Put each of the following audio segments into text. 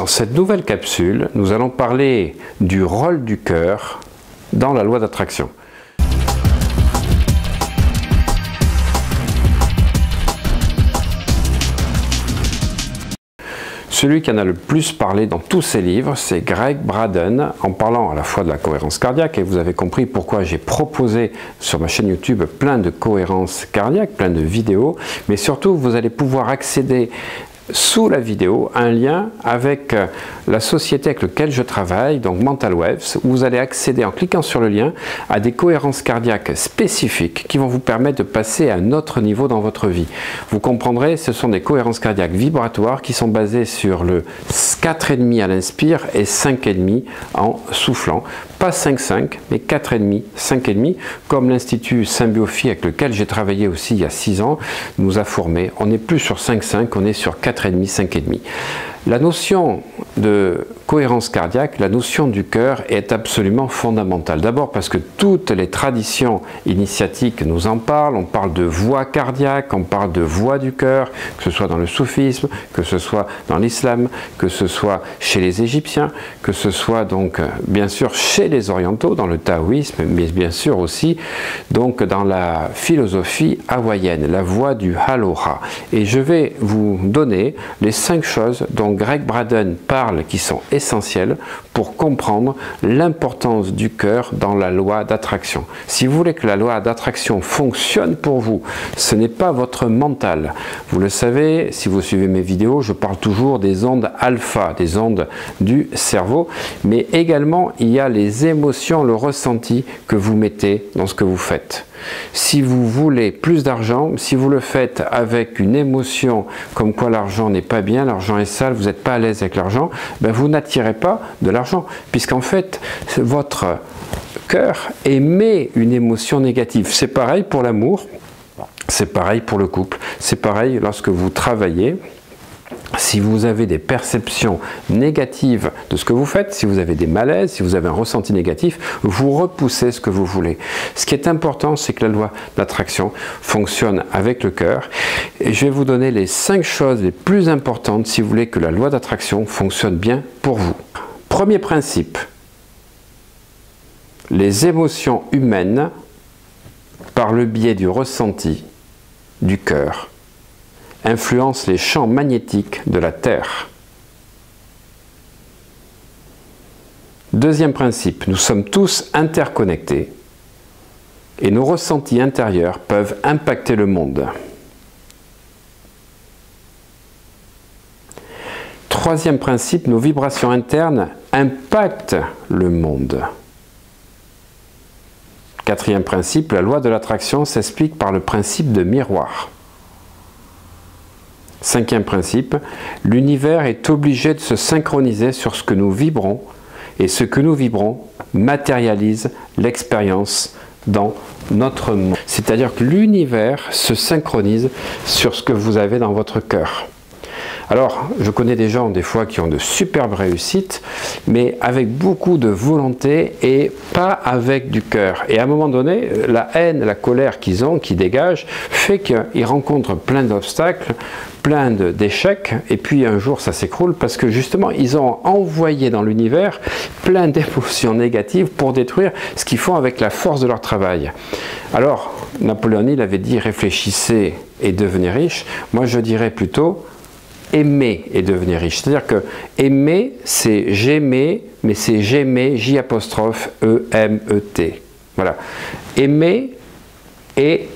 Dans cette nouvelle capsule, nous allons parler du rôle du cœur dans la loi d'attraction. Celui qui en a le plus parlé dans tous ses livres, c'est Gregg Braden, en parlant à la fois de la cohérence cardiaque, et vous avez compris pourquoi j'ai proposé sur ma chaîne YouTube plein de cohérence cardiaque, plein de vidéos, mais surtout vous allez pouvoir accéder sous la vidéo un lien avec la société avec laquelle je travaille, donc Mental Waves, où vous allez accéder en cliquant sur le lien à des cohérences cardiaques spécifiques qui vont vous permettre de passer à un autre niveau dans votre vie. Vous comprendrez, ce sont des cohérences cardiaques vibratoires qui sont basées sur le 4,5 à l'inspire et 5,5 en soufflant. Pas 5,5, mais 4,5, 5,5, comme l'Institut Symbiophie avec lequel j'ai travaillé aussi il y a 6 ans, nous a formés. On n'est plus sur 5,5, on est sur 4,5, 5,5. La notion de cohérence cardiaque, la notion du cœur est absolument fondamentale. D'abord parce que toutes les traditions initiatiques nous en parlent. On parle de voie cardiaque, on parle de voie du cœur, que ce soit dans le soufisme, que ce soit dans l'islam, que ce soit chez les Égyptiens, que ce soit donc bien sûr chez les orientaux, dans le taoïsme, mais bien sûr aussi donc dans la philosophie hawaïenne, la voie du Aloha. Et je vais vous donner les 5 choses dont Gregg Braden parle qui sont essentielles pour comprendre l'importance du cœur dans la loi d'attraction. Si vous voulez que la loi d'attraction fonctionne pour vous, ce n'est pas votre mental. Vous le savez, si vous suivez mes vidéos, je parle toujours des ondes alpha, des ondes du cerveau, mais également il y a les émotions, le ressenti que vous mettez dans ce que vous faites. Si vous voulez plus d'argent, si vous le faites avec une émotion comme quoi l'argent n'est pas bien, l'argent est sale, vous n'êtes pas à l'aise avec l'argent, ben vous n'attirez pas de l'argent, puisqu'en fait votre cœur émet une émotion négative. C'est pareil pour l'amour, c'est pareil pour le couple, c'est pareil lorsque vous travaillez. Si vous avez des perceptions négatives de ce que vous faites, si vous avez des malaises, si vous avez un ressenti négatif, vous repoussez ce que vous voulez. Ce qui est important, c'est que la loi d'attraction fonctionne avec le cœur. Et je vais vous donner les 5 choses les plus importantes si vous voulez que la loi d'attraction fonctionne bien pour vous. Premier principe, les émotions humaines, par le biais du ressenti du cœur, influence les champs magnétiques de la Terre. Deuxième principe, nous sommes tous interconnectés et nos ressentis intérieurs peuvent impacter le monde. Troisième principe, nos vibrations internes impactent le monde. Quatrième principe, la loi de l'attraction s'explique par le principe de miroir. Cinquième principe, l'univers est obligé de se synchroniser sur ce que nous vibrons et ce que nous vibrons matérialise l'expérience dans notre monde. C'est-à-dire que l'univers se synchronise sur ce que vous avez dans votre cœur. Alors, je connais des gens des fois qui ont de superbes réussites, mais avec beaucoup de volonté et pas avec du cœur. Et à un moment donné, la haine, la colère qu'ils ont, qui dégagent, fait qu'ils rencontrent plein d'obstacles, plein d'échecs, et puis un jour ça s'écroule parce que justement ils ont envoyé dans l'univers plein d'émotions négatives pour détruire ce qu'ils font avec la force de leur travail. Alors, Napoléon Hill avait dit réfléchissez et devenez riche. Moi je dirais plutôt aimer et devenir riche. C'est-à-dire que aimer, c'est j'aimais, mais c'est j'aimais, J'-E-M-E-T. Voilà. Aimer et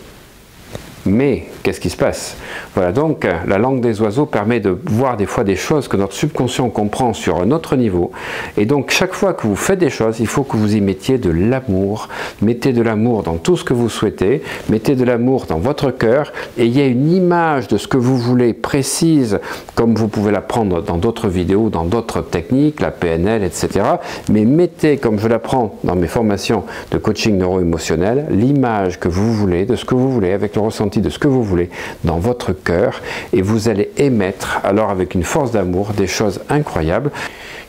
mais qu'est-ce qui se passe? Voilà, donc la langue des oiseaux permet de voir des fois des choses que notre subconscient comprend sur un autre niveau. Et donc chaque fois que vous faites des choses, il faut que vous y mettiez de l'amour. Mettez de l'amour dans tout ce que vous souhaitez, mettez de l'amour dans votre cœur, et ayez une image de ce que vous voulez précise, comme vous pouvez la prendre dans d'autres vidéos, dans d'autres techniques, la PNL, etc. Mais mettez, comme je l'apprends dans mes formations de coaching neuro-émotionnel, l'image que vous voulez, de ce que vous voulez, avec le ressenti de ce que vous voulez dans votre cœur, et vous allez émettre alors avec une force d'amour des choses incroyables.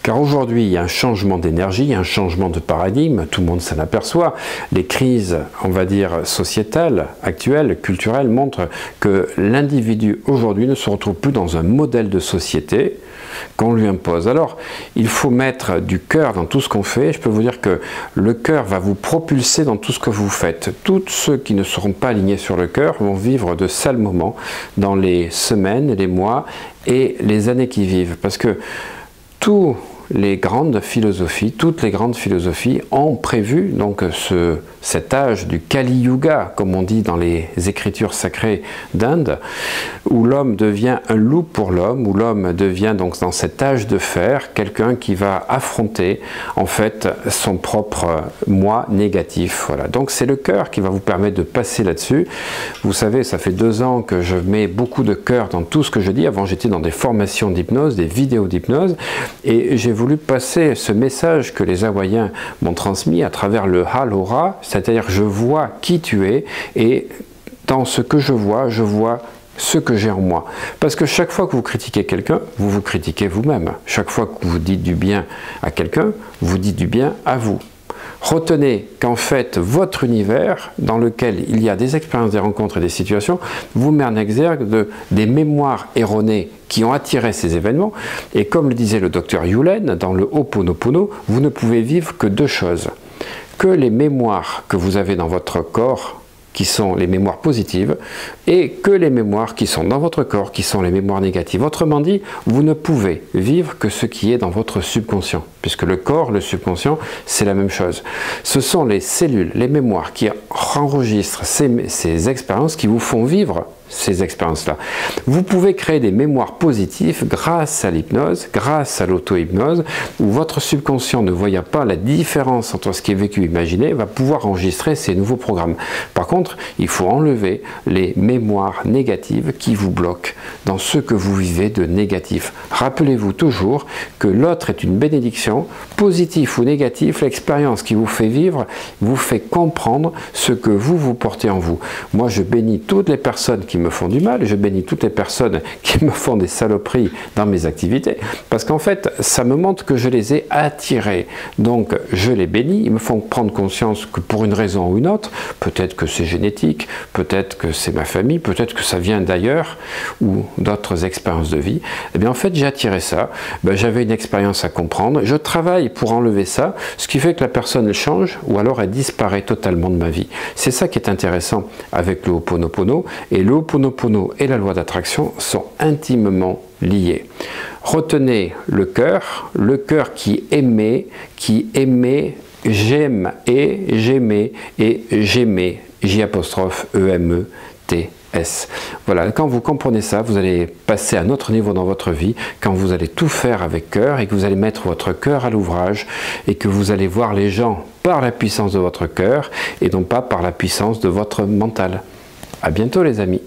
Car aujourd'hui il y a un changement d'énergie, un changement de paradigme, tout le monde s'en aperçoit. Les crises, on va dire sociétales, actuelles, culturelles montrent que l'individu aujourd'hui ne se retrouve plus dans un modèle de société qu'on lui impose. Alors, il faut mettre du cœur dans tout ce qu'on fait. Je peux vous dire que le cœur va vous propulser dans tout ce que vous faites. Tous ceux qui ne seront pas alignés sur le cœur vont vivre de sales moments dans les semaines, les mois et les années qui vivent. Parce que toutes les grandes philosophies ont prévu donc cet âge du Kali Yuga, comme on dit dans les écritures sacrées d'Inde, où l'homme devient un loup pour l'homme, où l'homme devient donc dans cet âge de fer quelqu'un qui va affronter en fait son propre moi négatif. Voilà. Donc c'est le cœur qui va vous permettre de passer là-dessus. Vous savez, ça fait 2 ans que je mets beaucoup de cœur dans tout ce que je dis. Avant, j'étais dans des formations d'hypnose, des vidéos d'hypnose, et j'ai voulu passer ce message que les Hawaïens m'ont transmis à travers le Halora, c'est-à-dire je vois qui tu es, et dans ce que je vois ce que j'ai en moi. Parce que chaque fois que vous critiquez quelqu'un, vous vous critiquez vous-même. Chaque fois que vous dites du bien à quelqu'un, vous dites du bien à vous. Retenez qu'en fait, votre univers, dans lequel il y a des expériences, des rencontres et des situations, vous met en exergue des mémoires erronées qui ont attiré ces événements. Et comme le disait le docteur Yulen, dans le Ho'oponopono, vous ne pouvez vivre que 2 choses. Que les mémoires que vous avez dans votre corps, qui sont les mémoires positives, et que les mémoires qui sont dans votre corps, qui sont les mémoires négatives. Autrement dit, vous ne pouvez vivre que ce qui est dans votre subconscient, puisque le corps, le subconscient, c'est la même chose. Ce sont les cellules, les mémoires qui enregistrent ces expériences qui vous font vivre ces expériences-là. Vous pouvez créer des mémoires positives grâce à l'hypnose, grâce à l'auto-hypnose, où votre subconscient, ne voyant pas la différence entre ce qui est vécu et imaginé, va pouvoir enregistrer ces nouveaux programmes. Par contre, il faut enlever les mémoires négatives qui vous bloquent dans ce que vous vivez de négatif. Rappelez-vous toujours que l'autre est une bénédiction, positif ou négatif, l'expérience qui vous fait vivre vous fait comprendre ce que vous portez en vous. Moi, je bénis toutes les personnes qui me font du mal, je bénis toutes les personnes qui me font des saloperies dans mes activités, parce qu'en fait, ça me montre que je les ai attirés. Donc, je les bénis, ils me font prendre conscience que pour une raison ou une autre, peut-être que c'est génétique, peut-être que c'est ma famille, peut-être que ça vient d'ailleurs, ou d'autres expériences de vie, eh bien en fait, j'ai attiré ça, j'avais une expérience à comprendre, je travaille pour enlever ça, ce qui fait que la personne elle change, ou alors elle disparaît totalement de ma vie. C'est ça qui est intéressant avec le Ho'oponopono, et le Ho'oponopono et la loi d'attraction sont intimement liés. Retenez le cœur qui aimait, j'aime et j'aimais, J''EMETS. Voilà, quand vous comprenez ça, vous allez passer à un autre niveau dans votre vie, quand vous allez tout faire avec cœur et que vous allez mettre votre cœur à l'ouvrage et que vous allez voir les gens par la puissance de votre cœur et non pas par la puissance de votre mental. À bientôt les amis.